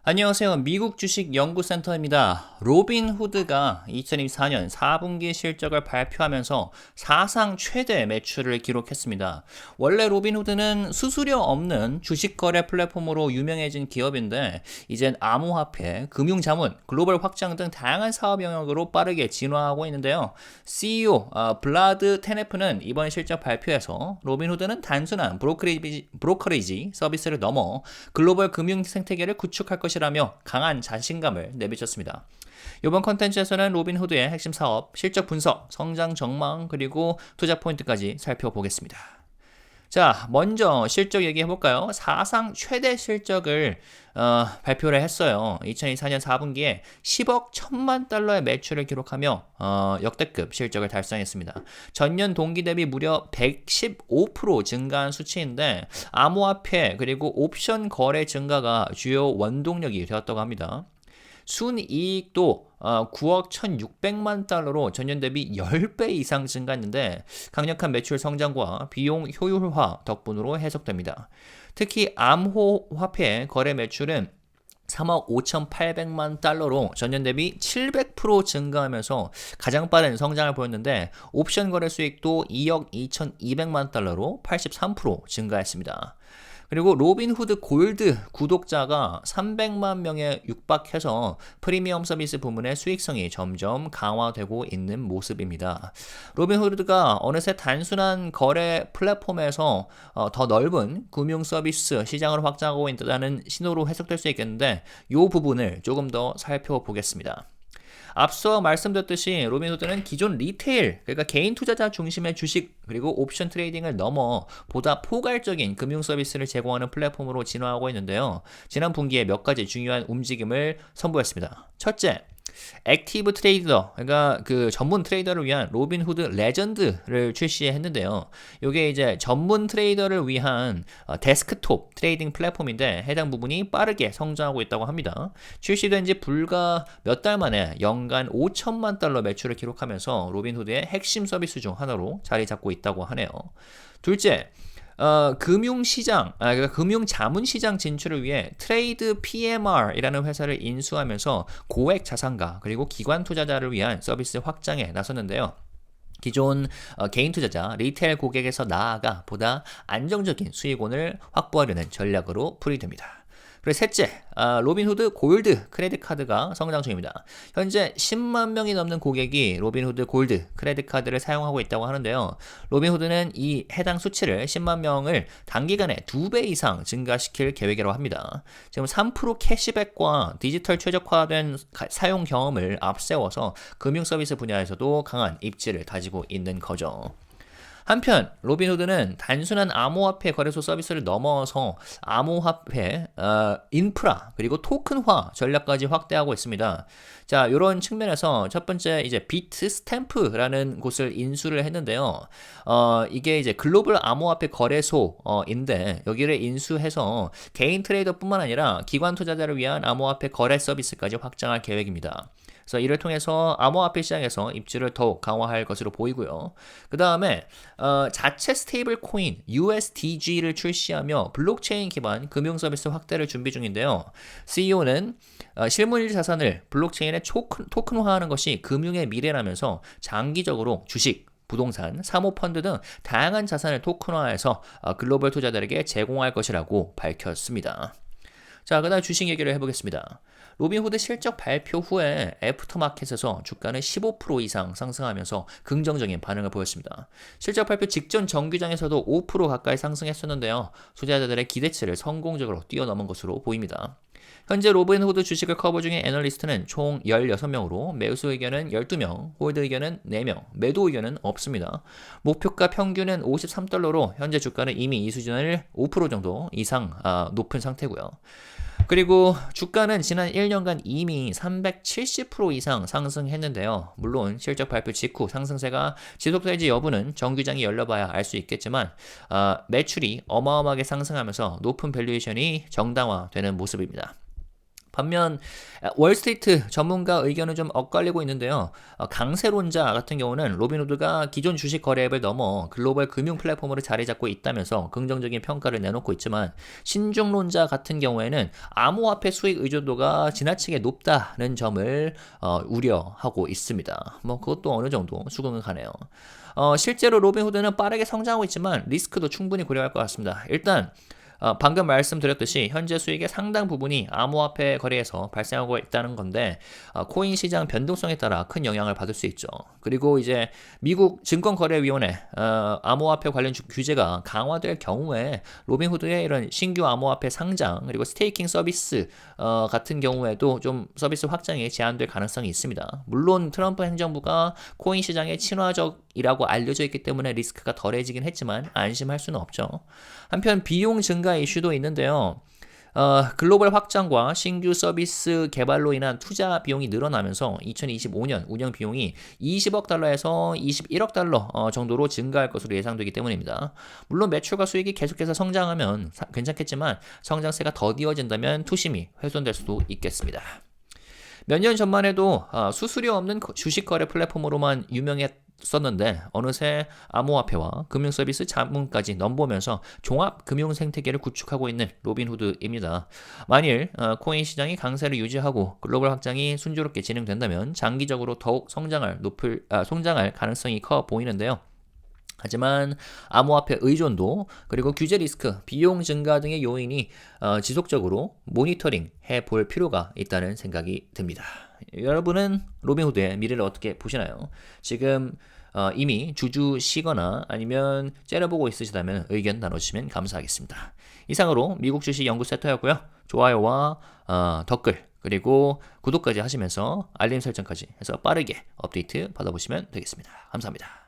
안녕하세요. 미국 주식 연구센터입니다. 로빈후드가 2024년 4분기 실적을 발표하면서 사상 최대 매출을 기록했습니다. 원래 로빈후드는 수수료 없는 주식 거래 플랫폼으로 유명해진 기업인데 이젠 암호화폐, 금융자문, 글로벌 확장 등 다양한 사업 영역으로 빠르게 진화하고 있는데요. CEO 블라드 테네프는 이번 실적 발표에서 로빈후드는 단순한 브로커리지 서비스를 넘어 글로벌 금융 생태계를 구축할 것이라며 강한 자신감을 내비쳤습니다. 이번 컨텐츠에서는 로빈후드의 핵심 사업, 실적 분석, 성장 전망, 그리고 투자 포인트까지 살펴보겠습니다. 자, 먼저 실적 얘기해볼까요? 사상 최대 실적을 발표를 했어요. 2024년 4분기에 10억 1천만 달러의 매출을 기록하며 역대급 실적을 달성했습니다. 전년 동기 대비 무려 115% 증가한 수치인데 암호화폐 그리고 옵션 거래 증가가 주요 원동력이 되었다고 합니다. 순이익도 9억 1,600만 달러로 전년 대비 10배 이상 증가했는데 강력한 매출 성장과 비용 효율화 덕분으로 해석됩니다. 특히 암호화폐 거래 매출은 3억 5,800만 달러로 전년 대비 700% 증가하면서 가장 빠른 성장을 보였는데 옵션 거래 수익도 2억 2,200만 달러로 83% 증가했습니다. 그리고 로빈후드 골드 구독자가 300만 명에 육박해서 프리미엄 서비스 부문의 수익성이 점점 강화되고 있는 모습입니다. 로빈후드가 어느새 단순한 거래 플랫폼에서 더 넓은 금융 서비스 시장을 확장하고 있다는 신호로 해석될 수 있겠는데 이 부분을 조금 더 살펴보겠습니다. 앞서 말씀드렸듯이 로빈후드는 기존 리테일, 그러니까 개인 투자자 중심의 주식 그리고 옵션 트레이딩을 넘어 보다 포괄적인 금융 서비스를 제공하는 플랫폼으로 진화하고 있는데요. 지난 분기에 몇 가지 중요한 움직임을 선보였습니다. 첫째, 액티브 트레이더, 그러니까 그 전문 트레이더를 위한 로빈후드 레전드를 출시했는데요. 이게 이제 전문 트레이더를 위한 데스크톱 트레이딩 플랫폼인데 해당 부분이 빠르게 성장하고 있다고 합니다. 출시된 지 불과 몇 달 만에 연간 5천만 달러 매출을 기록하면서 로빈후드의 핵심 서비스 중 하나로 자리 잡고 있다고 하네요. 둘째, 그러니까 금융자문시장 진출을 위해 트레이드 PMR이라는 회사를 인수하면서 고액 자산가 그리고 기관 투자자를 위한 서비스 확장에 나섰는데요. 기존 개인 투자자, 리테일 고객에서 나아가 보다 안정적인 수익원을 확보하려는 전략으로 풀이됩니다. 그리고 셋째, 로빈후드 골드 크레딧 카드가 성장 중입니다. 현재 10만 명이 넘는 고객이 로빈후드 골드 크레딧 카드를 사용하고 있다고 하는데요. 로빈후드는 이 해당 수치를 10만 명을 단기간에 2배 이상 증가시킬 계획이라고 합니다. 지금 3% 캐시백과 디지털 최적화된 사용 경험을 앞세워서 금융 서비스 분야에서도 강한 입지를 다지고 있는 거죠. 한편 로빈후드는 단순한 암호화폐 거래소 서비스를 넘어서 암호화폐 인프라 그리고 토큰화 전략까지 확대하고 있습니다. 자, 이런 측면에서 첫 번째 이제 비트 스탬프라는 곳을 인수를 했는데요. 이게 이제 글로벌 암호화폐 거래소인데 여기를 인수해서 개인 트레이더뿐만 아니라 기관 투자자를 위한 암호화폐 거래 서비스까지 확장할 계획입니다. 그래서 이를 통해서 암호화폐 시장에서 입지를 더욱 강화할 것으로 보이고요. 그 다음에 자체 스테이블 코인 USDG를 출시하며 블록체인 기반 금융 서비스 확대를 준비 중인데요. CEO는 실물 자산을 블록체인에 토큰화하는 것이 금융의 미래라면서 장기적으로 주식, 부동산, 사모펀드 등 다양한 자산을 토큰화해서 글로벌 투자자들에게 제공할 것이라고 밝혔습니다. 자, 그 다음 주식 얘기를 해보겠습니다. 로빈후드 실적 발표 후에 애프터마켓에서 주가는 15% 이상 상승하면서 긍정적인 반응을 보였습니다. 실적 발표 직전 정규장에서도 5% 가까이 상승했었는데요. 투자자들의 기대치를 성공적으로 뛰어넘은 것으로 보입니다. 현재 로빈후드 주식을 커버 중인 애널리스트는 총 16명으로 매수 의견은 12명, 홀드 의견은 4명, 매도 의견은 없습니다. 목표가 평균은 53달러로 현재 주가는 이미 이 수준을 5% 정도 이상 높은 상태고요. 그리고 주가는 지난 1년간 이미 370% 이상 상승했는데요. 물론 실적 발표 직후 상승세가 지속될지 여부는 정규장이 열려봐야 알 수 있겠지만 매출이 어마어마하게 상승하면서 높은 밸류에이션이 정당화되는 모습입니다. 반면 월스트리트 전문가 의견은 좀 엇갈리고 있는데요. 강세론자 같은 경우는 로빈후드가 기존 주식 거래앱을 넘어 글로벌 금융 플랫폼으로 자리 잡고 있다면서 긍정적인 평가를 내놓고 있지만, 신중론자 같은 경우에는 암호화폐 수익 의존도가 지나치게 높다는 점을 우려하고 있습니다. 뭐 그것도 어느 정도 수긍은 가네요. 실제로 로빈후드는 빠르게 성장하고 있지만 리스크도 충분히 고려할 것 같습니다. 일단 방금 말씀드렸듯이 현재 수익의 상당 부분이 암호화폐 거래에서 발생하고 있다는 건데, 코인 시장 변동성에 따라 큰 영향을 받을 수 있죠. 그리고 이제 미국 증권거래위원회 암호화폐 관련 규제가 강화될 경우에 로빈후드의 이런 신규 암호화폐 상장 그리고 스테이킹 서비스 같은 경우에도 좀 서비스 확장이 제한될 가능성이 있습니다. 물론 트럼프 행정부가 코인 시장에 친화적이라고 알려져 있기 때문에 리스크가 덜해지긴 했지만 안심할 수는 없죠. 한편 비용 증가 이슈도 있는데요. 글로벌 확장과 신규 서비스 개발로 인한 투자 비용이 늘어나면서 2025년 운영 비용이 20억 달러에서 21억 달러 정도로 증가할 것으로 예상되기 때문입니다. 물론 매출과 수익이 계속해서 성장하면 괜찮겠지만 성장세가 더디어진다면 투심이 훼손될 수도 있겠습니다. 몇 년 전만 해도 수수료 없는 주식 거래 플랫폼으로만 유명했었는데 어느새 암호화폐와 금융 서비스 자문까지 넘보면서 종합 금융 생태계를 구축하고 있는 로빈후드입니다. 만일 코인 시장이 강세를 유지하고 글로벌 확장이 순조롭게 진행된다면 장기적으로 더욱 성장할 가능성이 커 보이는데요. 하지만 암호화폐 의존도 그리고 규제 리스크, 비용 증가 등의 요인이 지속적으로 모니터링 해볼 필요가 있다는 생각이 듭니다. 여러분은 로빈후드의 미래를 어떻게 보시나요? 지금 이미 주주시거나 아니면 째려보고 있으시다면 의견 나눠주시면 감사하겠습니다. 이상으로 미국 주식 연구 세터였고요. 좋아요와 댓글 그리고 구독까지 하시면서 알림 설정까지 해서 빠르게 업데이트 받아보시면 되겠습니다. 감사합니다.